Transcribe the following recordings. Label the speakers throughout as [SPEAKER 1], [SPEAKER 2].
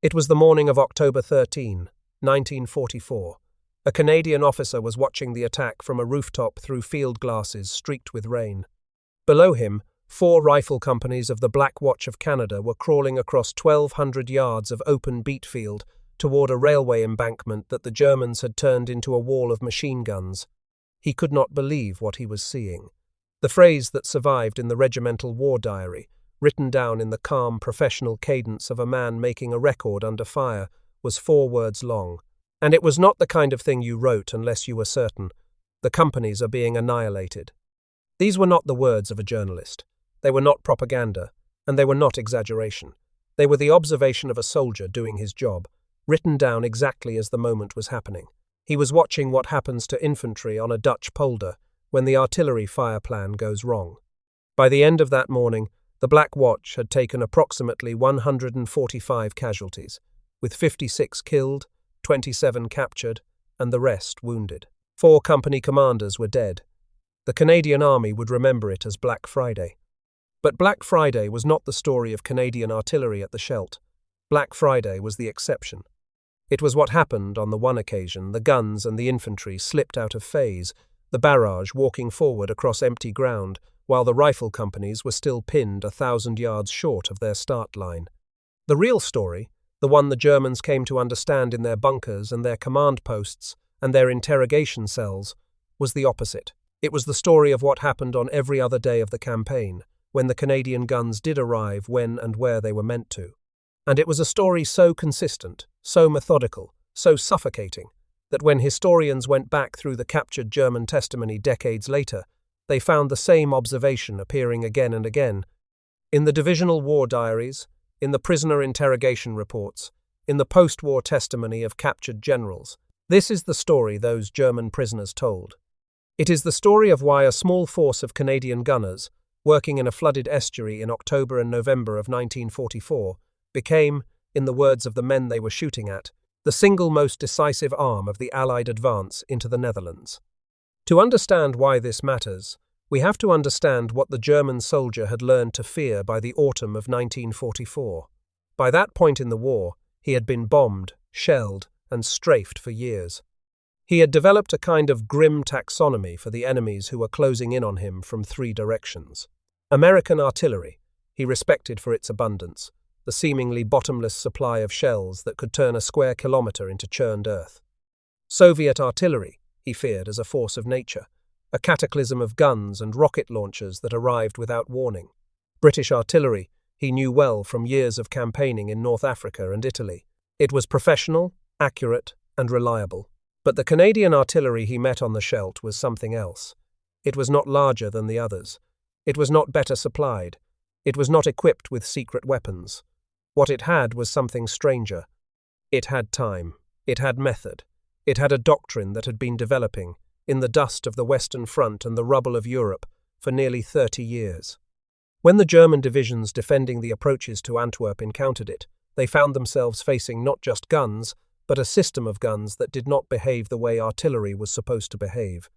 [SPEAKER 1] It was the morning of October 13, 1944. A Canadian officer was watching the attack from a rooftop through field glasses streaked with rain. Below him, 4 rifle companies of the Black Watch of Canada were crawling across 1,200 yards of open beet field toward a railway embankment that the Germans had turned into a wall of machine guns. He could not believe what he was seeing. The phrase that survived in the regimental war diary, written down in the calm, professional cadence of a man making a record under fire, was 4 words long. And it was not the kind of thing you wrote unless you were certain. The companies are being annihilated. These were not the words of a journalist. They were not propaganda, and they were not exaggeration. They were the observation of a soldier doing his job, written down exactly as the moment was happening. He was watching what happens to infantry on a Dutch polder when the artillery fire plan goes wrong. By the end of that morning, the Black Watch had taken approximately 145 casualties, with 56 killed, 27 captured, and the rest wounded. 4 company commanders were dead. The Canadian Army would remember it as Black Friday. But Black Friday was not the story of Canadian artillery at the Scheldt. Black Friday was the exception. It was what happened on the one occasion the guns and the infantry slipped out of phase, the barrage walking forward across empty ground, while the rifle companies were still pinned 1,000 yards short of their start line. The real story, the one the Germans came to understand in their bunkers and their command posts and their interrogation cells, was the opposite. It was the story of what happened on every other day of the campaign, when the Canadian guns did arrive when and where they were meant to. And it was a story so consistent, so methodical, so suffocating, that when historians went back through the captured German testimony decades later, they found the same observation appearing again and again. In the divisional war diaries, in the prisoner interrogation reports, in the post-war testimony of captured generals, this is the story those German prisoners told. It is the story of why a small force of Canadian gunners, working in a flooded estuary in October and November of 1944, became, in the words of the men they were shooting at, the single most decisive arm of the Allied advance into the Netherlands. To understand why this matters, we have to understand what the German soldier had learned to fear by the autumn of 1944. By that point in the war, he had been bombed, shelled, and strafed for years. He had developed a kind of grim taxonomy for the enemies who were closing in on him from 3 directions. American artillery, he respected for its abundance, the seemingly bottomless supply of shells that could turn a square kilometer into churned earth. Soviet artillery, he feared as a force of nature, a cataclysm of guns and rocket launchers that arrived without warning. British artillery, he knew well from years of campaigning in North Africa and Italy. It was professional, accurate, and reliable. But the Canadian artillery he met on the Scheldt was something else. It was not larger than the others. It was not better supplied. It was not equipped with secret weapons. What it had was something stranger. It had time. It had method. It had a doctrine that had been developing, in the dust of the Western Front and the rubble of Europe, for nearly 30 years. When the German divisions defending the approaches to Antwerp encountered it, they found themselves facing not just guns, but a system of guns that did not behave the way artillery was supposed to behave.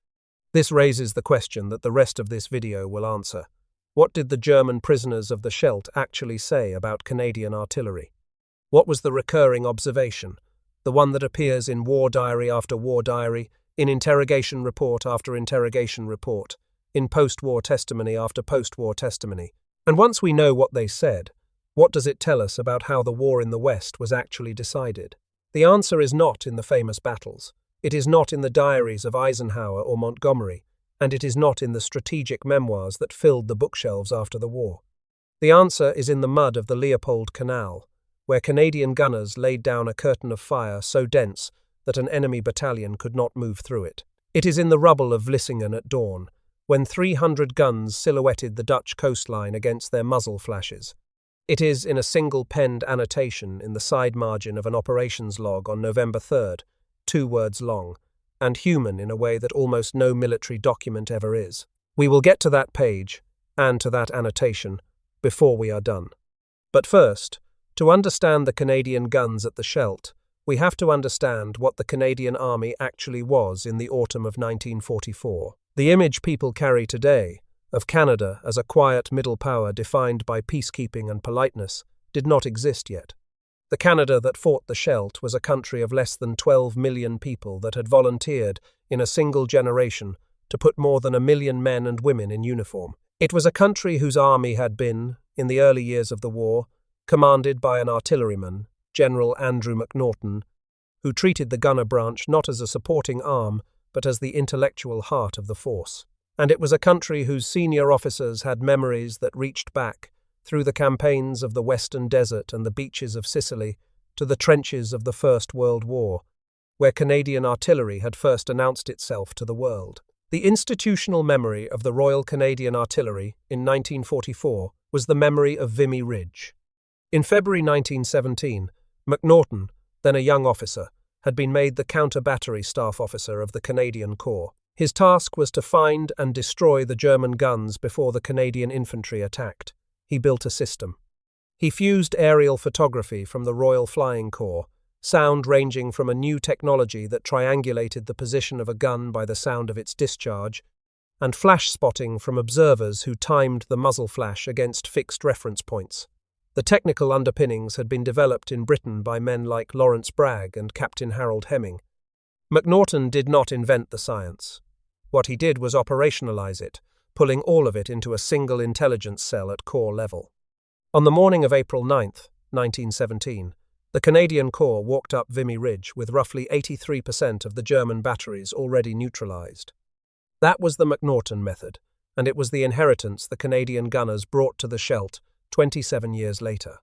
[SPEAKER 1] This raises the question that the rest of this video will answer. What did the German prisoners of the Scheldt actually say about Canadian artillery? What was the recurring observation, the one that appears in war diary after war diary, in interrogation report after interrogation report, in post-war testimony after post-war testimony? And once we know what they said, what does it tell us about how the war in the West was actually decided? The answer is not in the famous battles. It is not in the diaries of Eisenhower or Montgomery, and it is not in the strategic memoirs that filled the bookshelves after the war. The answer is in the mud of the Leopold Canal, where Canadian gunners laid down a curtain of fire so dense that an enemy battalion could not move through it. It is in the rubble of Vlissingen at dawn, when 300 guns silhouetted the Dutch coastline against their muzzle flashes. It is in a single penned annotation in the side margin of an operations log on November 3rd, 2 words long, and human in a way that almost no military document ever is. We will get to that page, and to that annotation, before we are done. But first, to understand the Canadian guns at the Scheldt, we have to understand what the Canadian Army actually was in the autumn of 1944. The image people carry today of Canada as a quiet middle power defined by peacekeeping and politeness did not exist yet. The Canada that fought the Scheldt was a country of less than 12 million people that had volunteered in a single generation to put more than 1 million men and women in uniform. It was a country whose army had been, in the early years of the war, commanded by an artilleryman, General Andrew McNaughton, who treated the gunner branch not as a supporting arm, but as the intellectual heart of the force. And it was a country whose senior officers had memories that reached back through the campaigns of the Western Desert and the beaches of Sicily to the trenches of the First World War, where Canadian artillery had first announced itself to the world. The institutional memory of the Royal Canadian Artillery in 1944 was the memory of Vimy Ridge. In February 1917, McNaughton, then a young officer, had been made the counter-battery staff officer of the Canadian Corps. His task was to find and destroy the German guns before the Canadian infantry attacked. He built a system. He fused aerial photography from the Royal Flying Corps, sound ranging from a new technology that triangulated the position of a gun by the sound of its discharge, and flash spotting from observers who timed the muzzle flash against fixed reference points. The technical underpinnings had been developed in Britain by men like Lawrence Bragg and Captain Harold Hemming. McNaughton did not invent the science. What he did was operationalize it, pulling all of it into a single intelligence cell at corps level. On the morning of April 9, 1917, the Canadian Corps walked up Vimy Ridge with roughly 83% of the German batteries already neutralized. That was the McNaughton method, and it was the inheritance the Canadian gunners brought to the Scheldt 27 years later.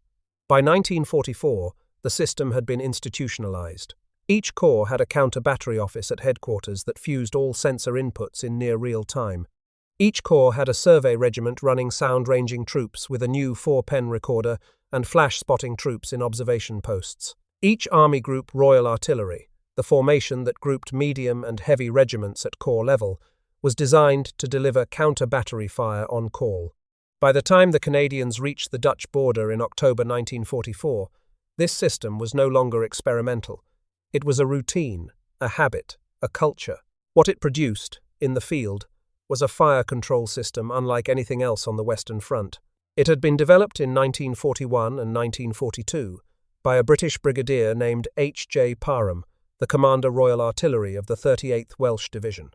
[SPEAKER 1] By 1944, the system had been institutionalized. Each corps had a counter-battery office at headquarters that fused all sensor inputs in near real time. Each corps had a survey regiment running sound-ranging troops with a new 4-pen recorder and flash-spotting troops in observation posts. Each Army Group Royal Artillery, the formation that grouped medium and heavy regiments at corps level, was designed to deliver counter-battery fire on call. By the time the Canadians reached the Dutch border in October 1944, this system was no longer experimental. It was a routine, a habit, a culture. What it produced, in the field, was a fire control system unlike anything else on the Western Front. It had been developed in 1941 and 1942 by a British brigadier named H.J. Parham, the Commander Royal Artillery of the 38th Welsh Division.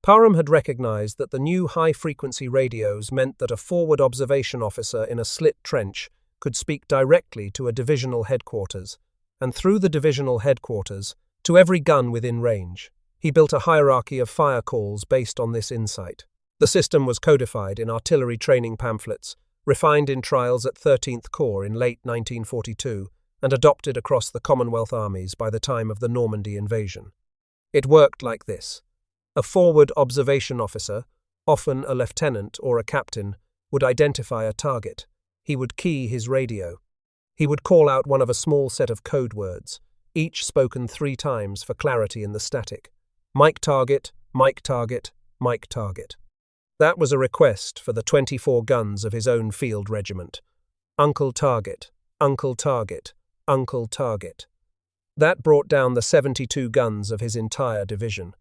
[SPEAKER 1] Parham had recognized that the new high-frequency radios meant that a forward observation officer in a slit trench could speak directly to a divisional headquarters, and through the divisional headquarters, to every gun within range. He built a hierarchy of fire calls based on this insight. The system was codified in artillery training pamphlets, refined in trials at 13th Corps in late 1942, and adopted across the Commonwealth armies by the time of the Normandy invasion. It worked like this. A forward observation officer, often a lieutenant or a captain, would identify a target. He would key his radio. He would call out one of a small set of code words, each spoken 3 times for clarity in the static. Mike target, Mike target, Mike target. That was a request for the 24 guns of his own field regiment. Uncle target, Uncle target, Uncle target. That brought down the 72 guns of his entire division.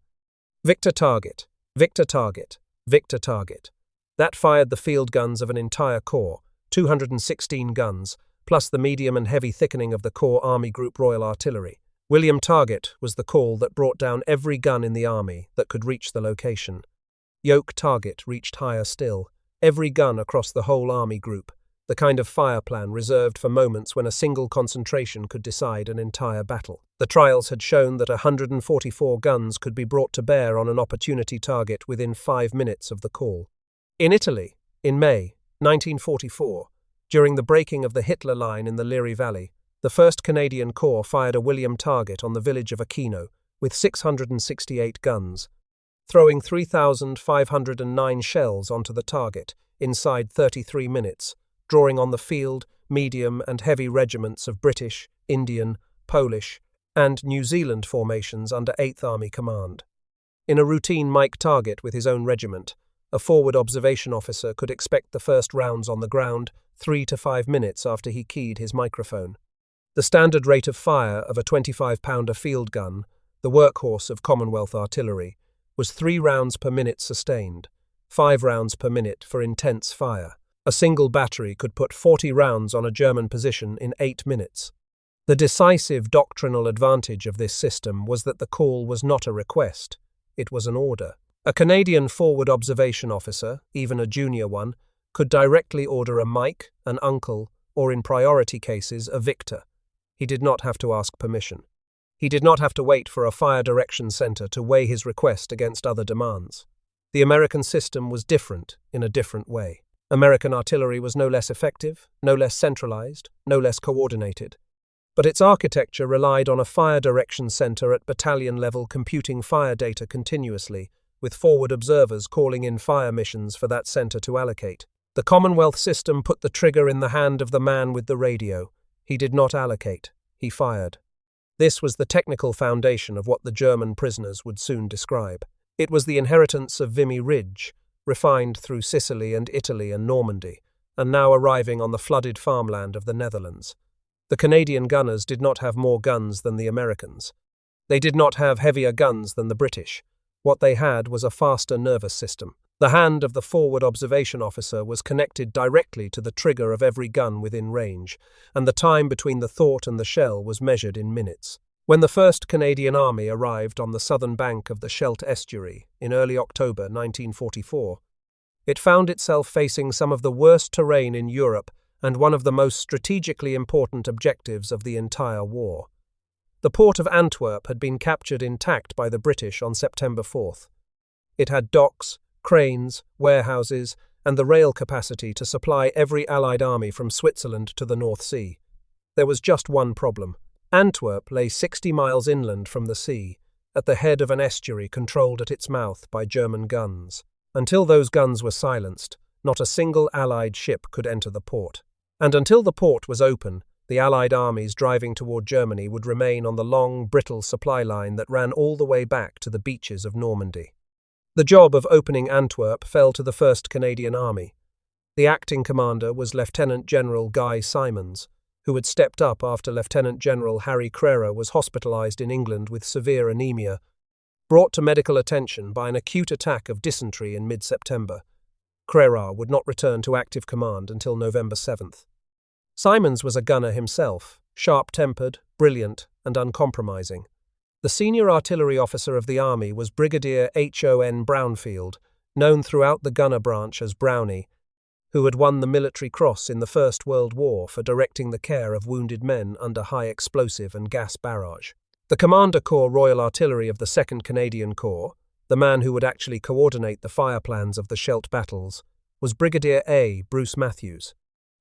[SPEAKER 1] Victor target, Victor target, Victor target. That fired the field guns of an entire corps, 216 guns, plus the medium and heavy thickening of the Corps Army Group Royal Artillery. William Target was the call that brought down every gun in the army that could reach the location. Yoke Target reached higher still, every gun across the whole army group, the kind of fire plan reserved for moments when a single concentration could decide an entire battle. The trials had shown that 144 guns could be brought to bear on an opportunity target within 5 minutes of the call. In Italy, in May 1944, during the breaking of the Hitler Line in the Liri Valley, the 1st Canadian Corps fired a William target on the village of Aquino with 668 guns, throwing 3,509 shells onto the target inside 33 minutes, drawing on the field, medium and heavy regiments of British, Indian, Polish, and New Zealand formations under 8th Army Command. In a routine Mike target with his own regiment, a forward observation officer could expect the first rounds on the ground 3 to 5 minutes after he keyed his microphone. The standard rate of fire of a 25-pounder field gun, the workhorse of Commonwealth artillery, was 3 rounds per minute sustained, 5 rounds per minute for intense fire. A single battery could put 40 rounds on a German position in 8 minutes. The decisive doctrinal advantage of this system was that the call was not a request, it was an order. A Canadian forward observation officer, even a junior one, could directly order a Mike, an uncle, or in priority cases, a Victor. He did not have to ask permission. He did not have to wait for a fire direction center to weigh his request against other demands. The American system was different in a different way. American artillery was no less effective, no less centralized, no less coordinated. But its architecture relied on a fire direction center at battalion level computing fire data continuously, with forward observers calling in fire missions for that center to allocate. The Commonwealth system put the trigger in the hand of the man with the radio. He did not allocate, he fired. This was the technical foundation of what the German prisoners would soon describe. It was the inheritance of Vimy Ridge, refined through Sicily and Italy and Normandy, and now arriving on the flooded farmland of the Netherlands. The Canadian gunners did not have more guns than the Americans. They did not have heavier guns than the British. What they had was a faster nervous system. The hand of the forward observation officer was connected directly to the trigger of every gun within range, and the time between the thought and the shell was measured in minutes. When the 1st Canadian Army arrived on the southern bank of the Scheldt estuary in early October 1944, it found itself facing some of the worst terrain in Europe and one of the most strategically important objectives of the entire war. The port of Antwerp had been captured intact by the British on September 4th. It had docks, cranes, warehouses, and the rail capacity to supply every Allied army from Switzerland to the North Sea. There was just one problem. Antwerp lay 60 miles inland from the sea, at the head of an estuary controlled at its mouth by German guns. Until those guns were silenced, not a single Allied ship could enter the port. And until the port was open, the Allied armies driving toward Germany would remain on the long, brittle supply line that ran all the way back to the beaches of Normandy. The job of opening Antwerp fell to the 1st Canadian Army. The acting commander was Lieutenant General Guy Simonds, who had stepped up after Lieutenant General Harry Crerar was hospitalized in England with severe anemia, brought to medical attention by an acute attack of dysentery in mid-September. Crerar would not return to active command until November 7th. Simonds was a gunner himself, sharp-tempered, brilliant, and uncompromising. The senior artillery officer of the army was Brigadier Hon. Brownfield, known throughout the gunner branch as Brownie, who had won the Military Cross in the First World War for directing the care of wounded men under high explosive and gas barrage. The Commander Corps Royal Artillery of the 2nd Canadian Corps, the man who would actually coordinate the fire plans of the Scheldt battles, was Brigadier A. Bruce Matthews.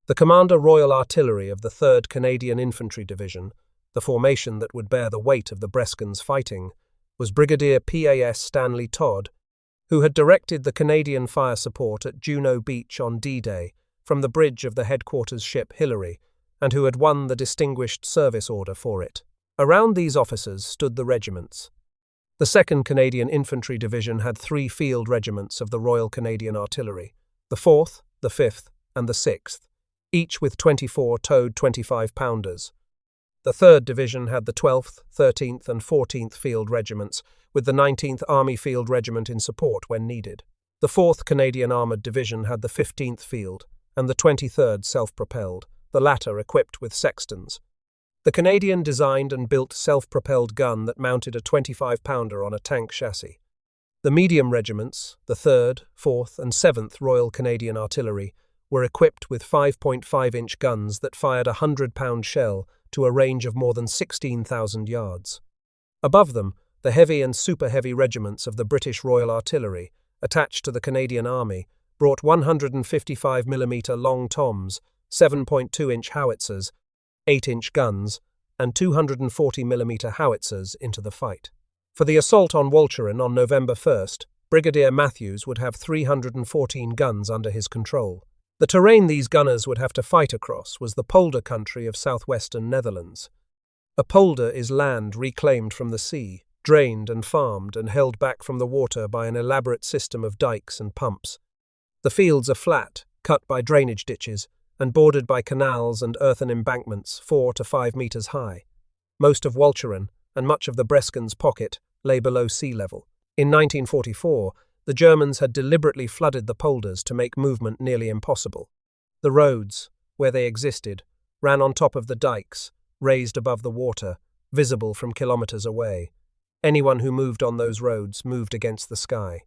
[SPEAKER 1] The Commander Royal Artillery of the 3rd Canadian Infantry Division, the formation that would bear the weight of the Breskens fighting, was Brigadier PAS Stanley Todd, who had directed the Canadian fire support at Juno Beach on D-Day from the bridge of the headquarters ship Hillary, and who had won the Distinguished Service Order for it. Around these officers stood the regiments. The 2nd Canadian Infantry Division had 3 field regiments of the Royal Canadian Artillery, the 4th, the 5th, and the 6th, each with 24 towed 25-pounders. The 3rd Division had the 12th, 13th, and 14th Field Regiments, with the 19th Army Field Regiment in support when needed. The 4th Canadian Armoured Division had the 15th Field, and the 23rd self-propelled, the latter equipped with sextons. The Canadian designed and built self-propelled gun that mounted a 25-pounder on a tank chassis. The medium regiments, the 3rd, 4th, and 7th Royal Canadian Artillery, were equipped with 5.5-inch guns that fired a 100-pound shell to a range of more than 16,000 yards. Above them, the heavy and super-heavy regiments of the British Royal Artillery, attached to the Canadian Army, brought 155mm long toms, 7.2-inch howitzers, 8-inch guns, and 240mm howitzers into the fight. For the assault on Walcheren on November 1st, Brigadier Matthews would have 314 guns under his control. The terrain these gunners would have to fight across was the polder country of southwestern Netherlands. A polder is land reclaimed from the sea, drained and farmed and held back from the water by an elaborate system of dikes and pumps. The fields are flat, cut by drainage ditches, and bordered by canals and earthen embankments 4 to 5 meters high. Most of Walcheren, and much of the Breskens pocket, lay below sea level. In 1944, the Germans had deliberately flooded the polders to make movement nearly impossible. The roads, where they existed, ran on top of the dikes, raised above the water, visible from kilometers away. Anyone who moved on those roads moved against the sky.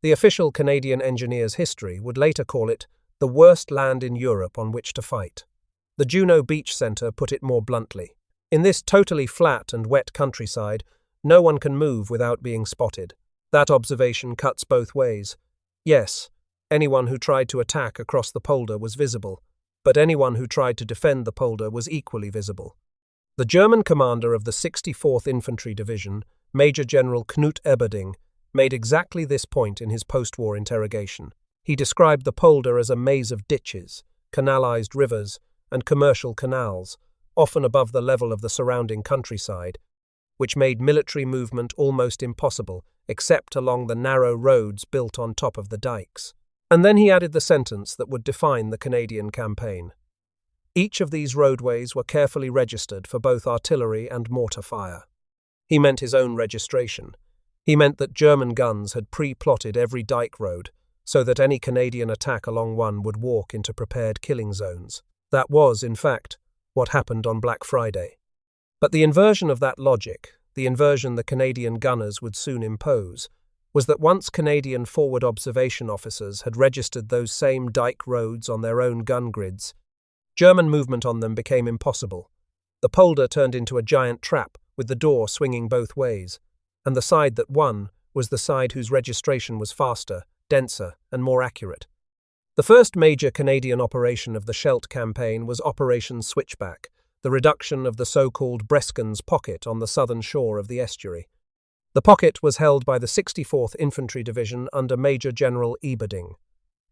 [SPEAKER 1] The official Canadian engineers' history would later call it the worst land in Europe on which to fight. The Juno Beach Centre put it more bluntly. In this totally flat and wet countryside, no one can move without being spotted. That observation cuts both ways. Yes, anyone who tried to attack across the polder was visible, but anyone who tried to defend the polder was equally visible. The German commander of the 64th Infantry Division, Major General Knut Eberding, made exactly this point in his post-war interrogation. He described the polder as a maze of ditches, canalized rivers, and commercial canals, often above the level of the surrounding countryside, which made military movement almost impossible, except along the narrow roads built on top of the dikes. And then he added the sentence that would define the Canadian campaign. Each of these roadways were carefully registered for both artillery and mortar fire. He meant his own registration. He meant that German guns had pre-plotted every dike road, so that any Canadian attack along one would walk into prepared killing zones. That was, in fact, what happened on Black Friday. But the inversion of that logic, the inversion the Canadian gunners would soon impose, was that once Canadian forward observation officers had registered those same dike roads on their own gun grids, German movement on them became impossible. The polder turned into a giant trap, with the door swinging both ways, and the side that won was the side whose registration was faster, denser, and more accurate. The first major Canadian operation of the Scheldt campaign was Operation Switchback, the reduction of the so-called Breskens Pocket on the southern shore of the estuary. The pocket was held by the 64th Infantry Division under Major General Eberding.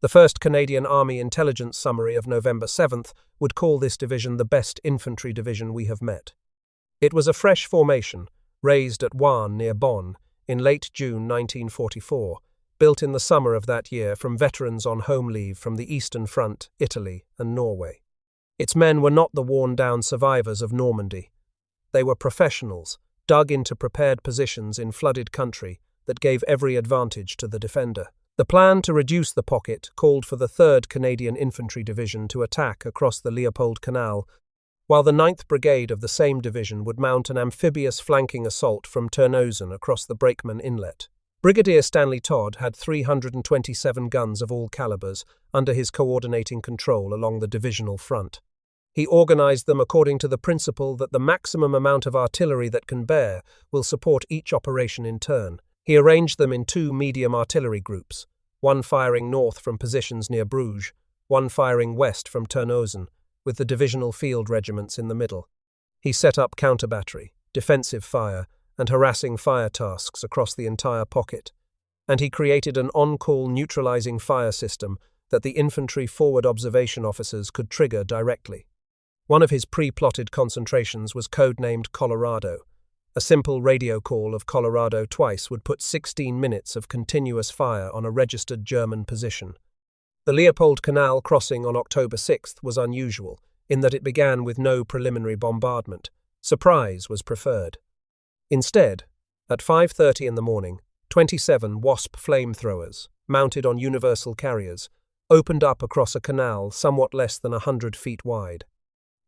[SPEAKER 1] The 1st Canadian Army Intelligence Summary of November 7th would call this division the best infantry division we have met. It was a fresh formation, raised at Warn near Bonn in late June 1944, built in the summer of that year from veterans on home leave from the Eastern Front, Italy, and Norway. Its men were not the worn-down survivors of Normandy. They were professionals, dug into prepared positions in flooded country that gave every advantage to the defender. The plan to reduce the pocket called for the 3rd Canadian Infantry Division to attack across the Leopold Canal, while the 9th Brigade of the same division would mount an amphibious flanking assault from Terneuzen across the Brakeman Inlet. Brigadier Stanley Todd had 327 guns of all calibers under his coordinating control along the divisional front. He organized them according to the principle that the maximum amount of artillery that can bear will support each operation in turn. He arranged them in 2 medium artillery groups, one firing north from positions near Bruges, one firing west from Terneuzen, with the divisional field regiments in the middle. He set up counter-battery, defensive fire, and harassing fire tasks across the entire pocket, and he created an on-call neutralizing fire system that the infantry forward observation officers could trigger directly. One of his pre-plotted concentrations was codenamed Colorado. A simple radio call of Colorado twice would put 16 minutes of continuous fire on a registered German position. The Leopold Canal crossing on October 6th was unusual, in that it began with no preliminary bombardment. Surprise was preferred. Instead, at 5:30 in the morning, 27 Wasp flamethrowers, mounted on universal carriers, opened up across a canal somewhat less than 100 feet wide.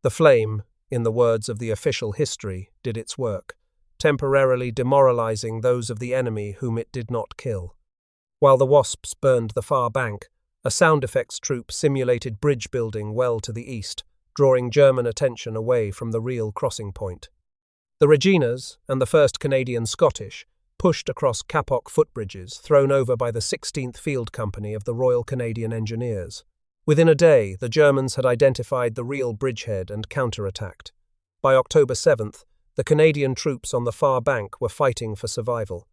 [SPEAKER 1] The flame, in the words of the official history, did its work, temporarily demoralizing those of the enemy whom it did not kill. While the Wasps burned the far bank, a sound effects troupe simulated bridge building well to the east, drawing German attention away from the real crossing point. The Reginas and the 1st Canadian Scottish pushed across kapok footbridges thrown over by the 16th Field Company of the Royal Canadian Engineers. Within a day, the Germans had identified the real bridgehead and counterattacked. By October 7th, the Canadian troops on the far bank were fighting for survival.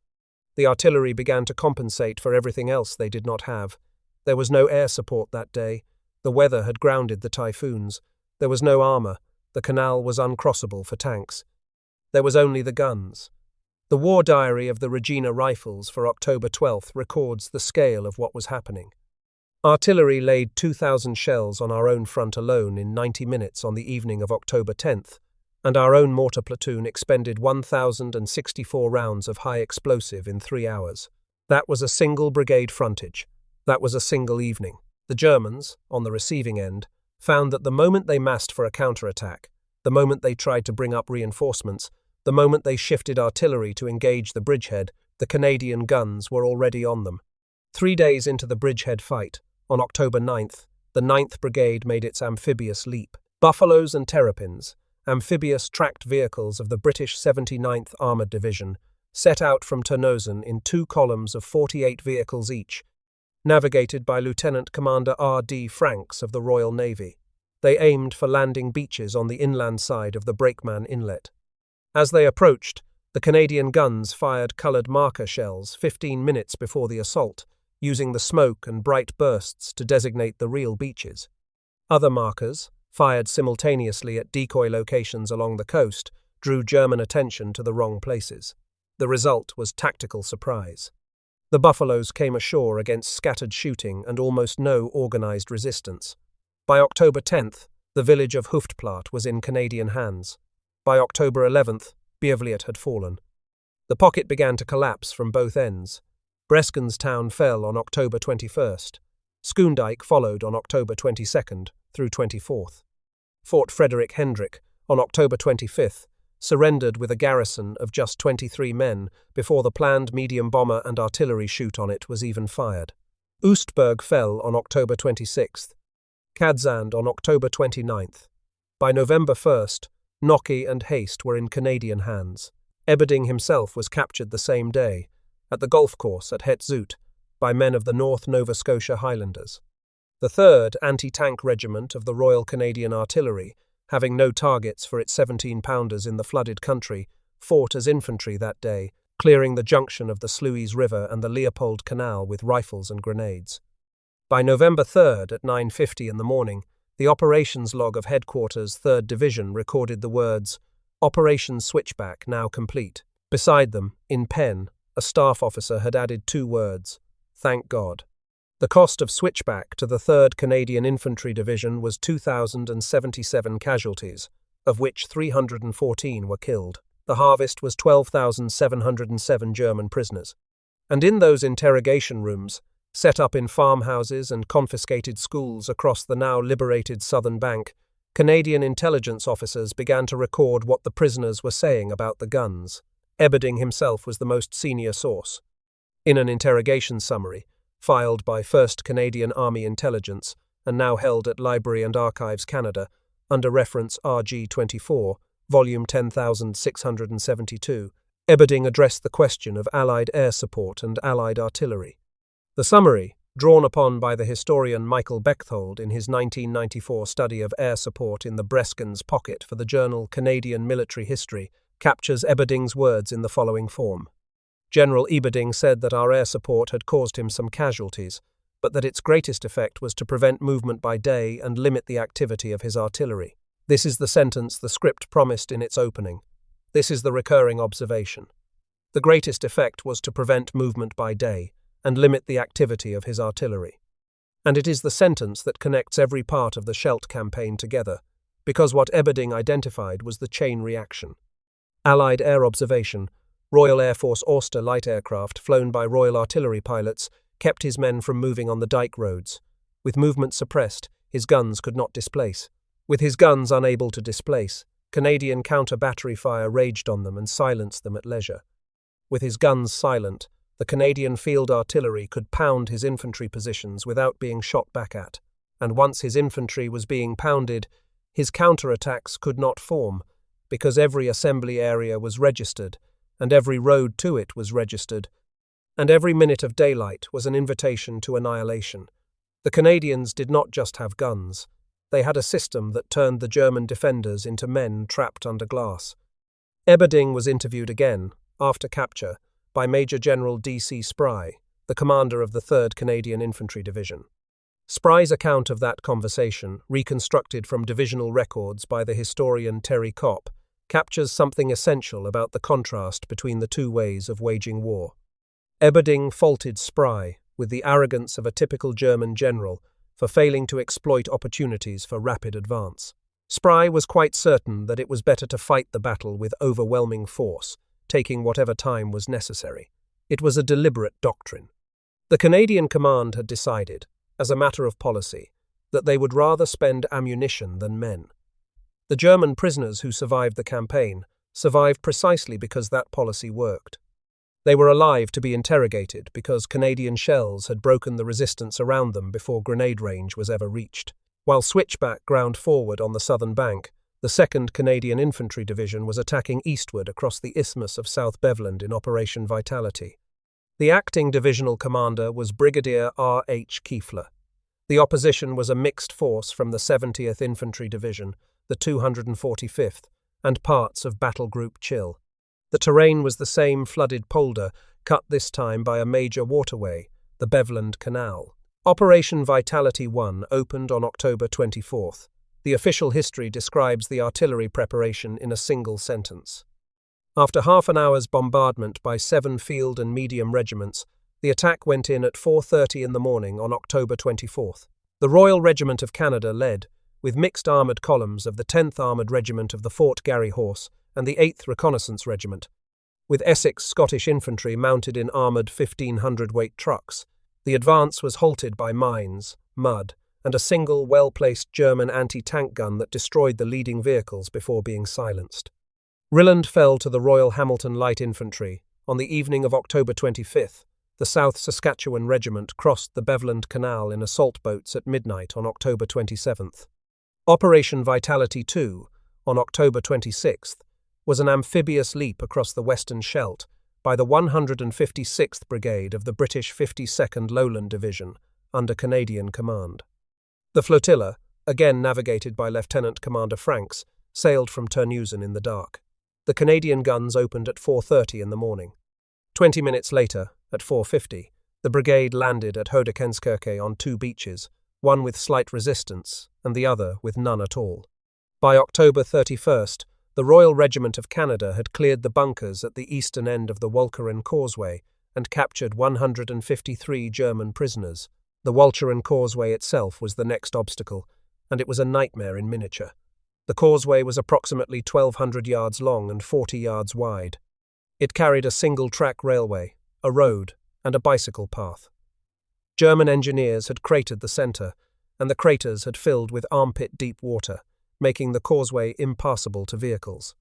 [SPEAKER 1] The artillery began to compensate for everything else they did not have. There was no air support that day. The weather had grounded the typhoons. There was no armor. The canal was uncrossable for tanks. There was only the guns. The war diary of the Regina Rifles for October 12th records the scale of what was happening. Artillery laid 2,000 shells on our own front alone in 90 minutes on the evening of October 10th, and our own mortar platoon expended 1,064 rounds of high explosive in 3 hours. That was a single brigade frontage. That was a single evening. The Germans, on the receiving end, found that the moment they massed for a counterattack, the moment they tried to bring up reinforcements, the moment they shifted artillery to engage the bridgehead, the Canadian guns were already on them. 3 days into the bridgehead fight, on October 9th, the 9th Brigade made its amphibious leap. Buffaloes and Terrapins, amphibious tracked vehicles of the British 79th Armoured Division, set out from Terneuzen in 2 columns of 48 vehicles each, navigated by Lieutenant Commander R.D. Franks of the Royal Navy. They aimed for landing beaches on the inland side of the Brakeman Inlet. As they approached, the Canadian guns fired coloured marker shells 15 minutes before the assault, using the smoke and bright bursts to designate the real beaches. Other markers, fired simultaneously at decoy locations along the coast, drew German attention to the wrong places. The result was tactical surprise. The Buffaloes came ashore against scattered shooting and almost no organised resistance. By October 10th, the village of Hoofdplaat was in Canadian hands. By October 11th, Beverwijk had fallen. The pocket began to collapse from both ends. Breskens town fell on October 21st. Schoondijk followed on October 22nd through 24th. Fort Frederick Hendrik, on October 25th, surrendered with a garrison of just 23 men before the planned medium bomber and artillery shoot on it was even fired. Oostburg fell on October 26th. Cadzand on October 29th. By November 1st, Nocky and Haste were in Canadian hands. Eberding himself was captured the same day, at the golf course at Het Zoet, by men of the North Nova Scotia Highlanders. The 3rd Anti-Tank Regiment of the Royal Canadian Artillery, having no targets for its 17-pounders in the flooded country, fought as infantry that day, clearing the junction of the Sluys River and the Leopold Canal with rifles and grenades. By November 3rd at 9:50 in the morning, the operations log of Headquarters 3rd Division recorded the words, "Operation Switchback now complete." Beside them, in pen, a staff officer had added 2 words, "Thank God." The cost of Switchback to the 3rd Canadian Infantry Division was 2,077 casualties, of which 314 were killed. The harvest was 12,707 German prisoners. And in those interrogation rooms, set up in farmhouses and confiscated schools across the now liberated southern bank, Canadian intelligence officers began to record what the prisoners were saying about the guns. Eberding himself was the most senior source. In an interrogation summary, filed by 1st Canadian Army Intelligence and now held at Library and Archives Canada, under reference RG-24, volume 10672, Eberding addressed the question of Allied air support and Allied artillery. The summary, drawn upon by the historian Michael Bechtold in his 1994 study of air support in the Breskens pocket for the journal Canadian Military History, captures Eberding's words in the following form. General Eberding said that our air support had caused him some casualties, but that its greatest effect was to prevent movement by day and limit the activity of his artillery. This is the sentence the script promised in its opening. This is the recurring observation. The greatest effect was to prevent movement by day and limit the activity of his artillery. And it is the sentence that connects every part of the Scheldt campaign together, because what Eberding identified was the chain reaction. Allied air observation, Royal Air Force Auster light aircraft flown by Royal Artillery pilots kept his men from moving on the dike roads. With movement suppressed, his guns could not displace. With his guns unable to displace, Canadian counter-battery fire raged on them and silenced them at leisure. With his guns silent, the Canadian field artillery could pound his infantry positions without being shot back at, and once his infantry was being pounded, his counterattacks could not form, because every assembly area was registered, and every road to it was registered, and every minute of daylight was an invitation to annihilation. The Canadians did not just have guns. They had a system that turned the German defenders into men trapped under glass. Eberding was interviewed again, after capture, by Major General D.C. Spry, the commander of the 3rd Canadian Infantry Division. Spry's account of that conversation, reconstructed from divisional records by the historian Terry Kopp, captures something essential about the contrast between the 2 ways of waging war. Eberding faulted Spry, with the arrogance of a typical German general, for failing to exploit opportunities for rapid advance. Spry was quite certain that it was better to fight the battle with overwhelming force, taking whatever time was necessary. It was a deliberate doctrine. The Canadian command had decided, as a matter of policy, that they would rather spend ammunition than men. The German prisoners who survived the campaign survived precisely because that policy worked. They were alive to be interrogated because Canadian shells had broken the resistance around them before grenade range was ever reached. While Switchback ground forward on the southern bank, the 2nd Canadian Infantry Division was attacking eastward across the Isthmus of South Beveland in Operation Vitality. The acting divisional commander was Brigadier R. H. Kiefler. The opposition was a mixed force from the 70th Infantry Division, the 245th, and parts of Battle Group Chill. The terrain was the same flooded polder, cut this time by a major waterway, the Beveland Canal. Operation Vitality 1 opened on October 24th. The official history describes the artillery preparation in a single sentence. After half an hour's bombardment by 7 field and medium regiments, the attack went in at 4:30 in the morning on October 24th. The Royal Regiment of Canada led, with mixed armoured columns of the 10th Armoured Regiment of the Fort Garry Horse and the 8th Reconnaissance Regiment, with Essex Scottish Infantry mounted in armoured 1,500-weight trucks. The advance was halted by mines, mud, and a single, well-placed German anti-tank gun that destroyed the leading vehicles before being silenced. Ryland fell to the Royal Hamilton Light Infantry. On the evening of October 25th, the South Saskatchewan Regiment crossed the Beveland Canal in assault boats at midnight on October 27th. Operation Vitality 2, on October 26th, was an amphibious leap across the western Scheldt by the 156th Brigade of the British 52nd Lowland Division, under Canadian command. The flotilla, again navigated by Lieutenant Commander Franks, sailed from Terneuzen in the dark. The Canadian guns opened at 4:30 in the morning. 20 minutes later, at 4:50, the brigade landed at Hodekenskirke on 2 beaches, one with slight resistance and the other with none at all. By October 31st, the Royal Regiment of Canada had cleared the bunkers at the eastern end of the Walcheren Causeway and captured 153 German prisoners. The Walcheren Causeway itself was the next obstacle, and it was a nightmare in miniature. The causeway was approximately 1,200 yards long and 40 yards wide. It carried a single-track railway, a road, and a bicycle path. German engineers had cratered the centre, and the craters had filled with armpit-deep water, making the causeway impassable to vehicles.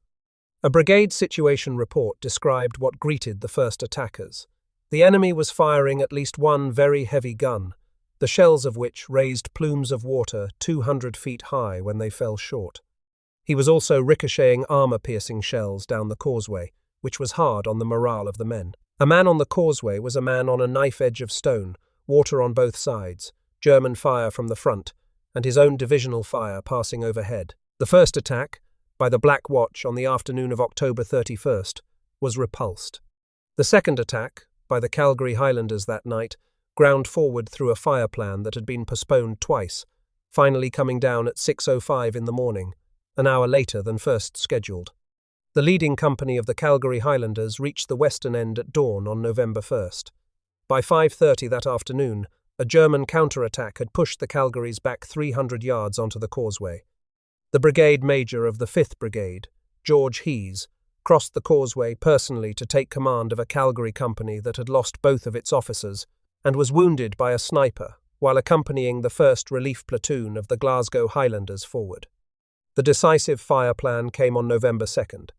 [SPEAKER 1] A brigade situation report described what greeted the first attackers. The enemy was firing at least one very heavy gun, the shells of which raised plumes of water 200 feet high when they fell short. He was also ricocheting armour-piercing shells down the causeway, which was hard on the morale of the men. A man on the causeway was a man on a knife edge of stone, water on both sides, German fire from the front, and his own divisional fire passing overhead. The first attack, by the Black Watch on the afternoon of October 31st, was repulsed. The second attack, by the Calgary Highlanders that night, ground forward through a fire plan that had been postponed twice, finally coming down at 6:05 in the morning, an hour later than first scheduled. The leading company of the Calgary Highlanders reached the western end at dawn on November 1st. By 5:30 that afternoon, a German counterattack had pushed the Calgarys back 300 yards onto the causeway. The brigade major of the 5th Brigade, George Hees, crossed the causeway personally to take command of a Calgary company that had lost both of its officers and was wounded by a sniper while accompanying the 1st Relief Platoon of the Glasgow Highlanders forward. The decisive fire plan came on November 2nd.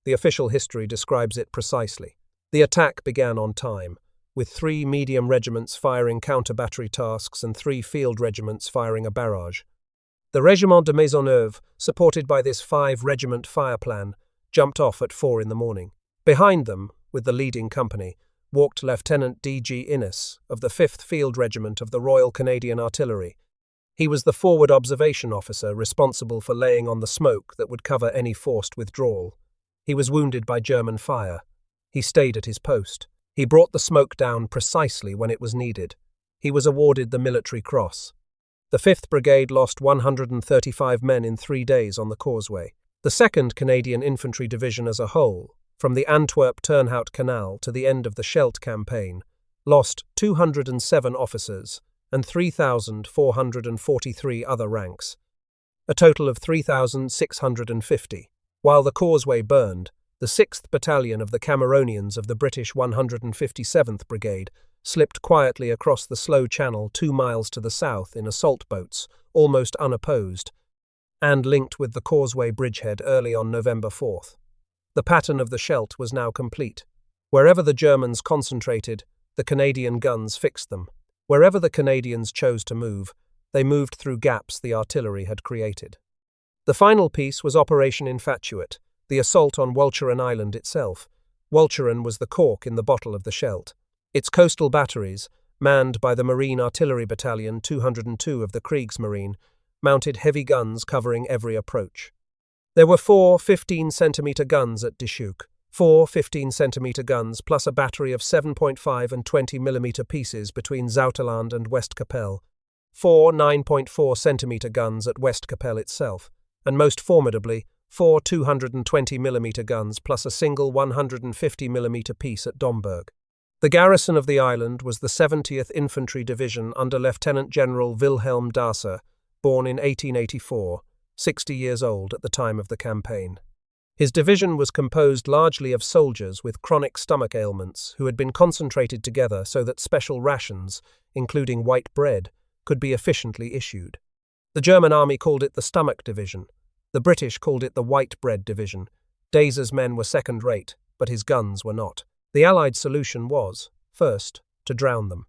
[SPEAKER 1] The official history describes it precisely. The attack began on time, with 3 medium regiments firing counter-battery tasks and 3 field regiments firing a barrage. The Régiment de Maisonneuve, supported by this 5-regiment fire plan, jumped off at 4 in the morning. Behind them, with the leading company, walked Lieutenant D.G. Innes of the 5th Field Regiment of the Royal Canadian Artillery. He was the forward observation officer responsible for laying on the smoke that would cover any forced withdrawal. He was wounded by German fire. He stayed at his post. He brought the smoke down precisely when it was needed. He was awarded the Military Cross. The 5th Brigade lost 135 men in 3 days on the causeway. The 2nd Canadian Infantry Division as a whole, from the Antwerp-Turnhout Canal to the end of the Scheldt campaign, lost 207 officers and 3,443 other ranks, a total of 3,650. While the causeway burned, the 6th Battalion of the Cameronians of the British 157th Brigade slipped quietly across the slow channel 2 miles to the south in assault boats, almost unopposed. and linked with the causeway bridgehead early on November 4th. The pattern of the Scheldt was now complete. Wherever the Germans concentrated, the Canadian guns fixed them. Wherever the Canadians chose to move, they moved through gaps the artillery had created. The final piece was Operation Infatuate, the assault on Walcheren Island itself. Walcheren was the cork in the bottle of the Scheldt. Its coastal batteries, manned by the Marine Artillery Battalion 202 of the Kriegsmarine, mounted heavy guns covering every approach. There were 4 15-centimetre guns at Deschutes, 4 15-centimetre guns plus a battery of 7.5 and 20mm pieces between Zouteland and Westkapelle, 4 9.4-centimetre guns at Westkapelle itself, and most formidably, 4 220mm guns plus a single 150mm piece at Domburg. The garrison of the island was the 70th Infantry Division under Lieutenant General Wilhelm Daser, born in 1884, 60 years old at the time of the campaign. His division was composed largely of soldiers with chronic stomach ailments who had been concentrated together so that special rations, including white bread, could be efficiently issued. The German army called it the Stomach Division. The British called it the White Bread Division. Daser's men were second-rate, but his guns were not. The Allied solution was, first, to drown them.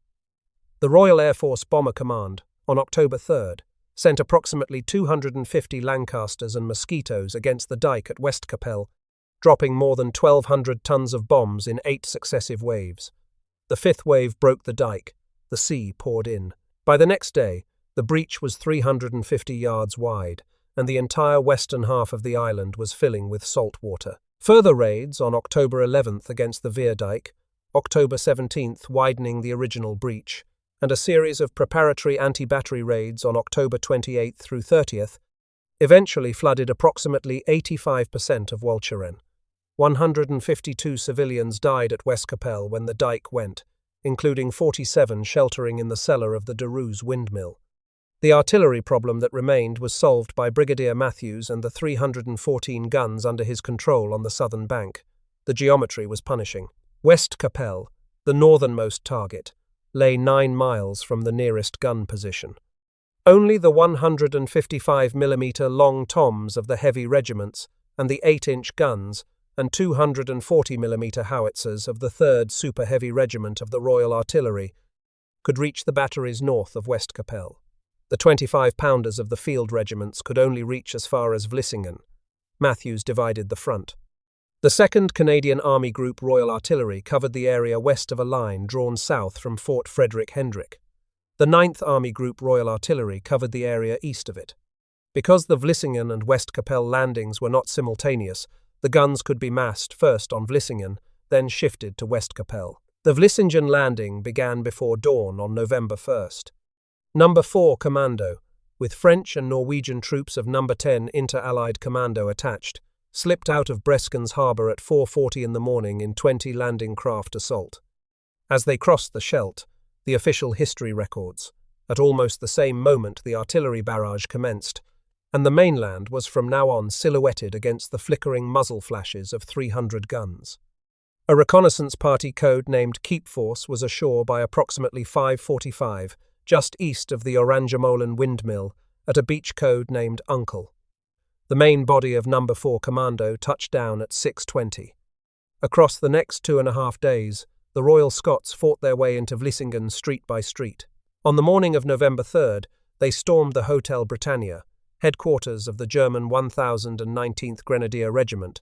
[SPEAKER 1] The Royal Air Force Bomber Command, on October 3rd, sent approximately 250 Lancasters and Mosquitoes against the dike at Westkapelle, dropping more than 1,200 tons of bombs in 8 successive waves. The 5th wave broke the dike. The sea poured in. By the next day, the breach was 350 yards wide, and the entire western half of the island was filling with salt water. Further raids on October 11th against the Veerdijk, October 17th widening the original breach, and a series of preparatory anti-battery raids on October 28th through 30th eventually flooded approximately 85% of Walcheren. 152 civilians died at Westkapelle when the dike went, including 47 sheltering in the cellar of the De Roos windmill. The artillery problem that remained was solved by Brigadier Matthews and the 314 guns under his control on the southern bank. The geometry was punishing. Westkapelle, the northernmost target, lay 9 miles from the nearest gun position. Only the 155mm long toms of the heavy regiments and the 8-inch guns and 240mm howitzers of the 3rd Super Heavy Regiment of the Royal Artillery could reach the batteries north of Westkapelle. The 25-pounders of the field regiments could only reach as far as Vlissingen. Matthews divided the front. The 2nd Canadian Army Group Royal Artillery covered the area west of a line drawn south from Fort Frederick Hendrick. The 9th Army Group Royal Artillery covered the area east of it. Because the Vlissingen and Westkapelle landings were not simultaneous, the guns could be massed first on Vlissingen, then shifted to Westkapelle. The Vlissingen landing began before dawn on November 1st. Number 4 Commando, with French and Norwegian troops of Number 10 Inter-Allied Commando attached, slipped out of Breskens harbour at 4:40 in the morning in 20 landing craft assault. As they crossed the Scheldt, the official history records, at almost the same moment the artillery barrage commenced, and the mainland was from now on silhouetted against the flickering muzzle flashes of 300 guns. A reconnaissance party code-named Keep Force was ashore by approximately 5:45, just east of the Oranjemolen windmill, at a beach code named Uncle. The main body of Number 4 Commando touched down at 6:20. Across the next 2.5 days, the Royal Scots fought their way into Vlissingen street by street. On the morning of November 3rd, they stormed the Hotel Britannia, headquarters of the German 1019th Grenadier Regiment,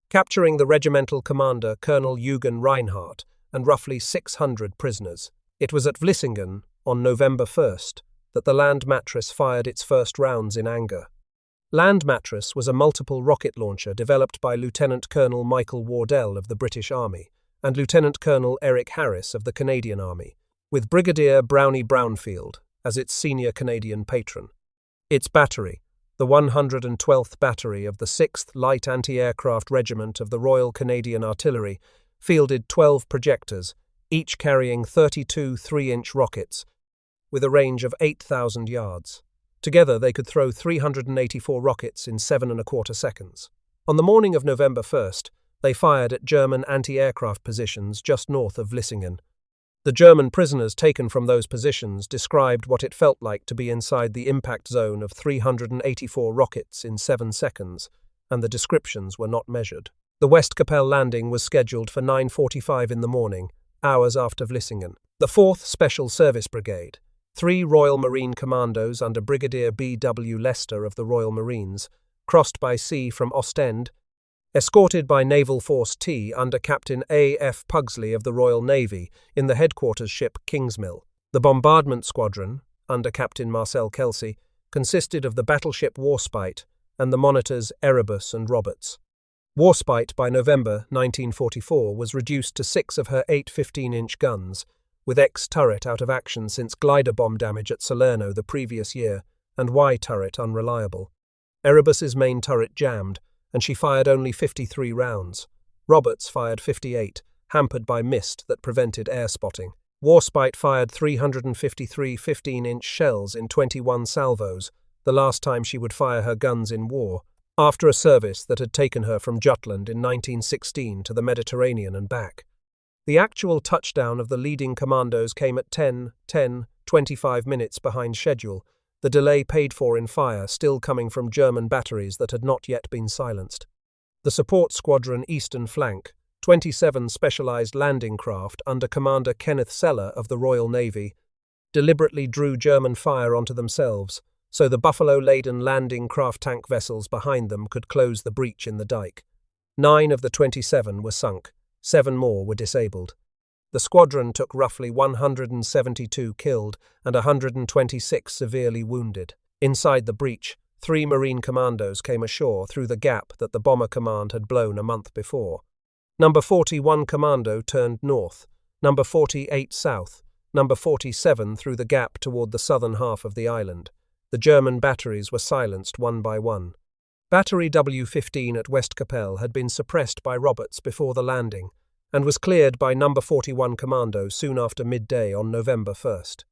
[SPEAKER 1] capturing the regimental commander Colonel Eugen Reinhardt and roughly 600 prisoners. It was at Vlissingen, on November 1st, that the Land Mattress fired its first rounds in anger. Land Mattress was a multiple rocket launcher developed by Lieutenant Colonel Michael Wardell of the British Army and Lieutenant Colonel Eric Harris of the Canadian Army, with Brigadier Brownie Brownfield as its senior Canadian patron. Its battery, the 112th Battery of the 6th Light Anti-Aircraft Regiment of the Royal Canadian Artillery, fielded 12 projectors, each carrying 32 3-inch rockets, with a range of 8,000 yards. Together they could throw 384 rockets in 7.25 seconds. On the morning of November 1st, they fired at German anti-aircraft positions just north of Vlissingen. The German prisoners taken from those positions described what it felt like to be inside the impact zone of 384 rockets in 7 seconds, and the descriptions were not measured. The Westkapelle landing was scheduled for 9:45 in the morning, hours after Vlissingen. The 4th Special Service Brigade, 3 Royal Marine Commandos under Brigadier B.W. Lester of the Royal Marines, crossed by sea from Ostend, escorted by Naval Force T under Captain A.F. Pugsley of the Royal Navy in the headquarters ship Kingsmill. The bombardment squadron, under Captain Marcel Kelsey, consisted of the battleship Warspite and the monitors Erebus and Roberts. Warspite, by November 1944, was reduced to 6 of her 8 15-inch guns, with X turret out of action since glider bomb damage at Salerno the previous year, and Y turret unreliable. Erebus's main turret jammed, and she fired only 53 rounds. Roberts fired 58, hampered by mist that prevented air spotting. Warspite fired 353 15-inch shells in 21 salvos, the last time she would fire her guns in war, after a service that had taken her from Jutland in 1916 to the Mediterranean and back. The actual touchdown of the leading commandos came at 25 minutes behind schedule, the delay paid for in fire still coming from German batteries that had not yet been silenced. The support squadron Eastern Flank, 27 specialized landing craft under Commander Kenneth Seller of the Royal Navy, deliberately drew German fire onto themselves, so the Buffalo-laden landing craft tank vessels behind them could close the breach in the dike. 9 of the 27 were sunk, 7 more were disabled. The squadron took roughly 172 killed and 126 severely wounded. Inside the breach, 3 Marine commandos came ashore through the gap that the Bomber Command had blown a month before. Number 41 Commando turned north, number 48 south, number 47 through the gap toward the southern half of the island. The German batteries were silenced one by one. Battery W-15 at Westkapelle had been suppressed by Roberts before the landing, and was cleared by number 41 Commando soon after midday on November 1st.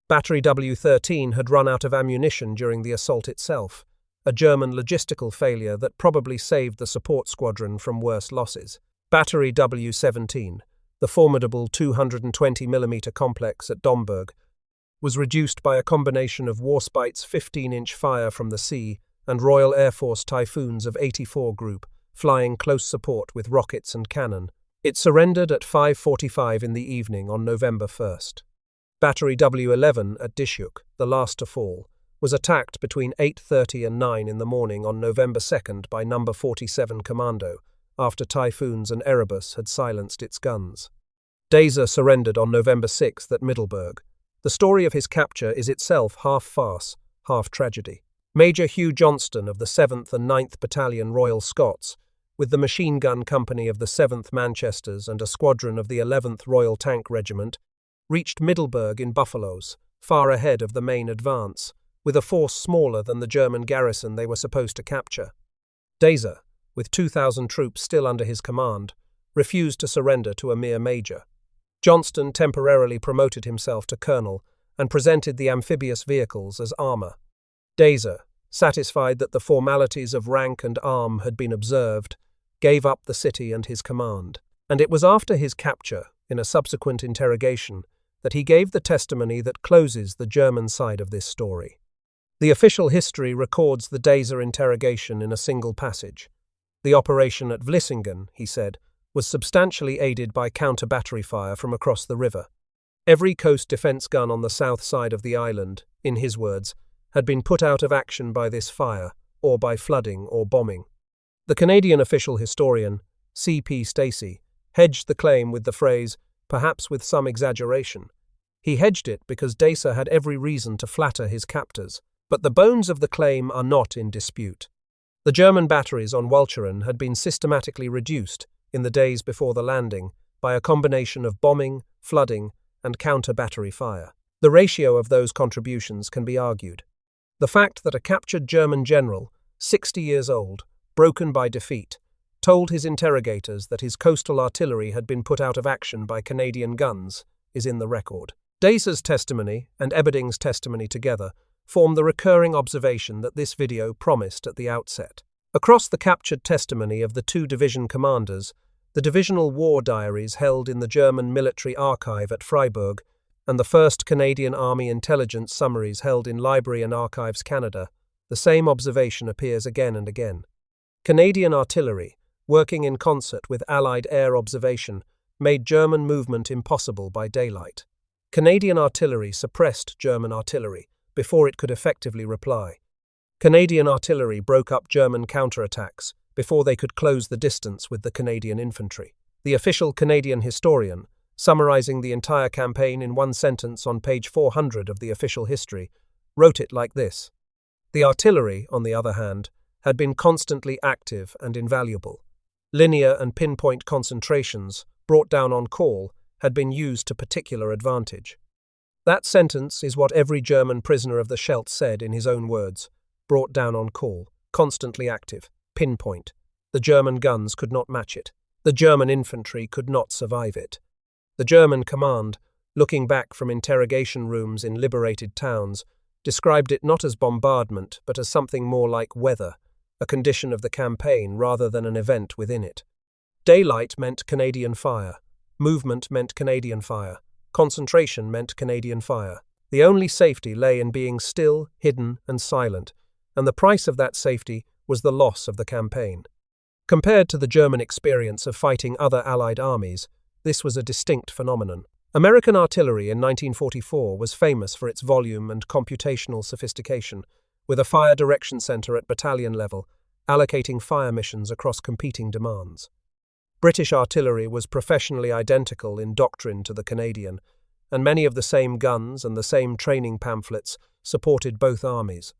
[SPEAKER 1] Battery W-13 had run out of ammunition during the assault itself, a German logistical failure that probably saved the support squadron from worse losses. Battery W-17, the formidable 220mm complex at Domburg, was reduced by a combination of Warspite's 15-inch fire from the sea and Royal Air Force Typhoons of 84 Group, flying close support with rockets and cannon. It surrendered at 5:45 in the evening on November 1st. Battery W-11 at Dishuk, the last to fall, was attacked between 8:30 and 9 in the morning on November 2nd by number 47 Commando, after Typhoons and Erebus had silenced its guns. Deiser surrendered on November 6th at Middelburg. The story of his capture is itself half farce, half tragedy. Major Hugh Johnston of the 7th and 9th Battalion Royal Scots, with the machine gun company of the 7th Manchesters and a squadron of the 11th Royal Tank Regiment, reached Middelburg in Buffaloes, far ahead of the main advance, with a force smaller than the German garrison they were supposed to capture. Deiser, with 2,000 troops still under his command, refused to surrender to a mere major. Johnston temporarily promoted himself to colonel and presented the amphibious vehicles as armor. Deiser, satisfied that the formalities of rank and arm had been observed, gave up the city and his command. And it was after his capture, in a subsequent interrogation, that he gave the testimony that closes the German side of this story. The official history records the Deiser interrogation in a single passage. The operation at Vlissingen, he said, was substantially aided by counter-battery fire from across the river. Every coast defence gun on the south side of the island, in his words, had been put out of action by this fire, or by flooding or bombing. The Canadian official historian, C.P. Stacey, hedged the claim with the phrase, perhaps with some exaggeration. He hedged it because Deiser had every reason to flatter his captors, but the bones of the claim are not in dispute. The German batteries on Walcheren had been systematically reduced, in the days before the landing, by a combination of bombing, flooding, and counter-battery fire. The ratio of those contributions can be argued. The fact that a captured German general, 60 years old, broken by defeat, told his interrogators that his coastal artillery had been put out of action by Canadian guns is in the record. Deiser's testimony and Eberding's testimony together form the recurring observation that this video promised at the outset. Across the captured testimony of the 2 division commanders, the divisional war diaries held in the German military archive at Freiburg, and the first Canadian Army intelligence summaries held in Library and Archives Canada, the same observation appears again and again. Canadian artillery, working in concert with Allied air observation, made German movement impossible by daylight. Canadian artillery suppressed German artillery before it could effectively reply. Canadian artillery broke up German counterattacks before they could close the distance with the Canadian infantry. The official Canadian historian, summarizing the entire campaign in one sentence on page 400 of the official history, wrote it like this: "The artillery, on the other hand, had been constantly active and invaluable. Linear and pinpoint concentrations, brought down on call, had been used to particular advantage." That sentence is what every German prisoner of the Scheldt said in his own words: brought down on call, constantly active, pinpoint. The German guns could not match it. The German infantry could not survive it. The German command, looking back from interrogation rooms in liberated towns, described it not as bombardment but as something more like weather, a condition of the campaign rather than an event within it. Daylight meant Canadian fire. Movement meant Canadian fire. Concentration meant Canadian fire. The only safety lay in being still, hidden, and silent, and the price of that safety was the loss of the campaign. Compared to the German experience of fighting other Allied armies, this was a distinct phenomenon. American artillery in 1944 was famous for its volume and computational sophistication, with a fire direction center at battalion level, allocating fire missions across competing demands. British artillery was professionally identical in doctrine to the Canadian, and many of the same guns and the same training pamphlets supported both armies.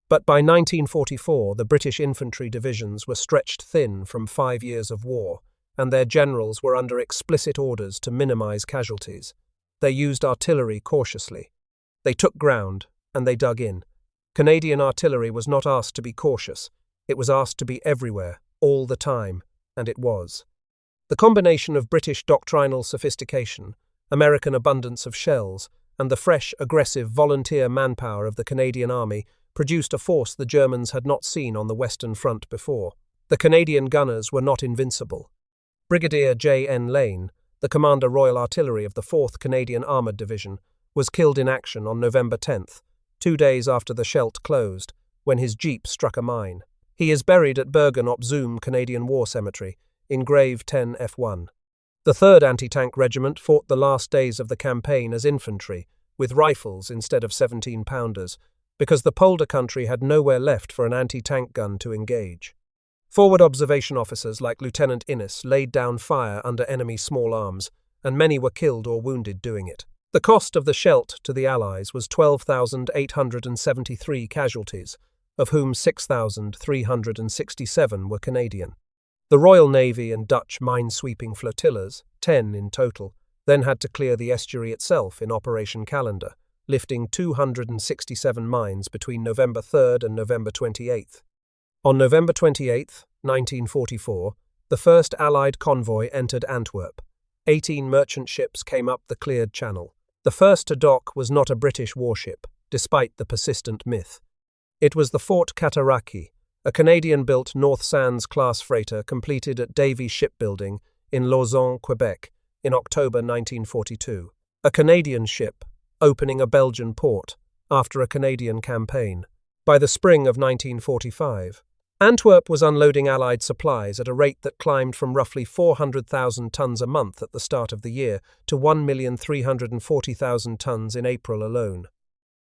[SPEAKER 1] But by 1944, the British infantry divisions were stretched thin from 5 years of war, and their generals were under explicit orders to minimize casualties. They used artillery cautiously. They took ground, and they dug in. Canadian artillery was not asked to be cautious. It was asked to be everywhere, all the time, and it was. The combination of British doctrinal sophistication, American abundance of shells, and the fresh, aggressive volunteer manpower of the Canadian Army produced a force the Germans had not seen on the Western Front before. The Canadian gunners were not invincible. Brigadier J.N. Lane, the Commander Royal Artillery of the 4th Canadian Armoured Division, was killed in action on November 10th, 2 days after the Scheldt closed, when his jeep struck a mine. He is buried at Bergen op Zoom Canadian War Cemetery, in Grave 10 F1. The 3rd Anti-Tank Regiment fought the last days of the campaign as infantry, with rifles instead of 17-pounders, because the polder country had nowhere left for an anti-tank gun to engage. Forward observation officers like Lieutenant Innes laid down fire under enemy small arms, and many were killed or wounded doing it. The cost of the Scheldt to the Allies was 12,873 casualties, of whom 6,367 were Canadian. The Royal Navy and Dutch mine-sweeping flotillas, 10 in total, then had to clear the estuary itself in Operation Calendar, lifting 267 mines between November 3rd and November 28th. On November 28, 1944, the first Allied convoy entered Antwerp. 18 merchant ships came up the cleared channel. The first to dock was not a British warship, despite the persistent myth. It was the Fort Cataraqui, a Canadian-built North Sands-class freighter completed at Davy Shipbuilding in Lausanne, Quebec, in October 1942. A Canadian ship, opening a Belgian port, after a Canadian campaign. By the spring of 1945, Antwerp was unloading Allied supplies at a rate that climbed from roughly 400,000 tons a month at the start of the year to 1,340,000 tons in April alone.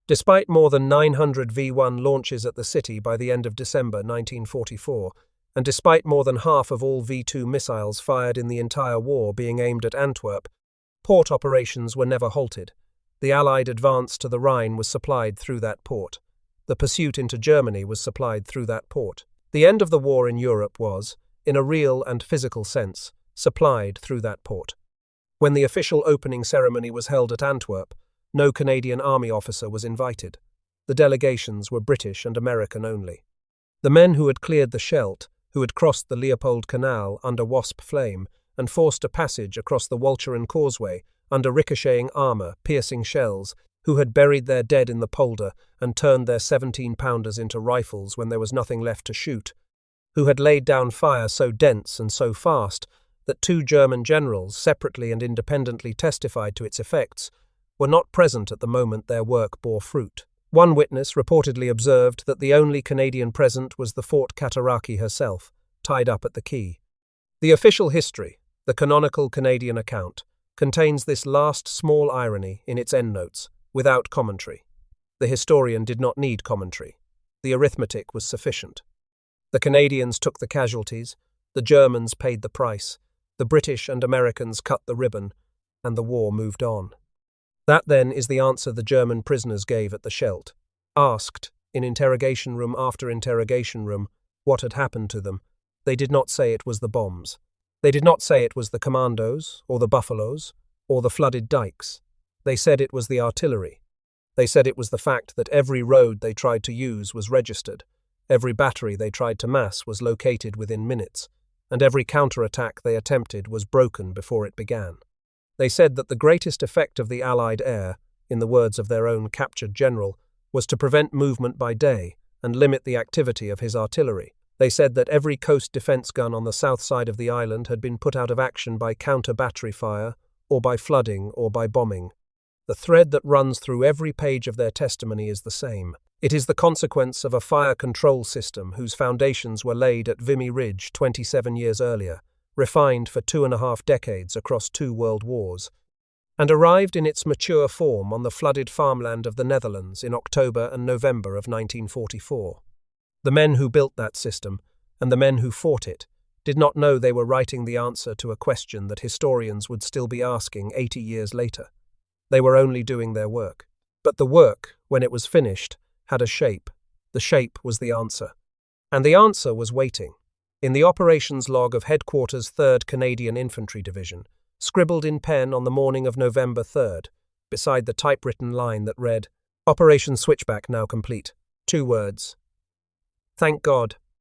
[SPEAKER 1] Despite more than 900 V-1 launches at the city by the end of December 1944, and despite more than half of all V-2 missiles fired in the entire war being aimed at Antwerp, port operations were never halted. The Allied advance to the Rhine was supplied through that port. The pursuit into Germany was supplied through that port. The end of the war in Europe was, in a real and physical sense, supplied through that port. When the official opening ceremony was held at Antwerp, no Canadian Army officer was invited. The delegations were British and American only. The men who had cleared the Scheldt, who had crossed the Leopold Canal under Wasp flame and forced a passage across the Walcheren Causeway under ricocheting armour, piercing shells, who had buried their dead in the polder and turned their 17-pounders into rifles when there was nothing left to shoot, who had laid down fire so dense and so fast that two German generals, separately and independently testified to its effects, were not present at the moment their work bore fruit. One witness reportedly observed that the only Canadian present was the Fort Cataraqui herself, tied up at the quay. The official history, the canonical Canadian account, contains this last small irony in its endnotes, without commentary. The historian did not need commentary. The arithmetic was sufficient. The Canadians took the casualties, the Germans paid the price, the British and Americans cut the ribbon, and the war moved on. That, then, is the answer the German prisoners gave at the Scheldt. Asked, in interrogation room after interrogation room, what had happened to them, they did not say it was the bombs. They did not say it was the commandos, or the buffaloes, or the flooded dikes. They said it was the artillery. They said it was the fact that every road they tried to use was registered, every battery they tried to mass was located within minutes, and every counterattack they attempted was broken before it began. They said that the greatest effect of the Allied air, in the words of their own captured general, was to prevent movement by day and limit the activity of his artillery. They said that every coast defense gun on the south side of the island had been put out of action by counter-battery fire, or by flooding, or by bombing. The thread that runs through every page of their testimony is the same. It is the consequence of a fire control system whose foundations were laid at Vimy Ridge 27 years earlier, refined for 2.5 decades across 2 world wars, and arrived in its mature form on the flooded farmland of the Netherlands in October and November of 1944. The men who built that system, and the men who fought it, did not know they were writing the answer to a question that historians would still be asking 80 years later. They were only doing their work. But the work, when it was finished, had a shape. The shape was the answer. And the answer was waiting. In the operations log of Headquarters 3rd Canadian Infantry Division, scribbled in pen on the morning of November 3rd, beside the typewritten line that read, "Operation Switchback now complete." 2 words. Thank God.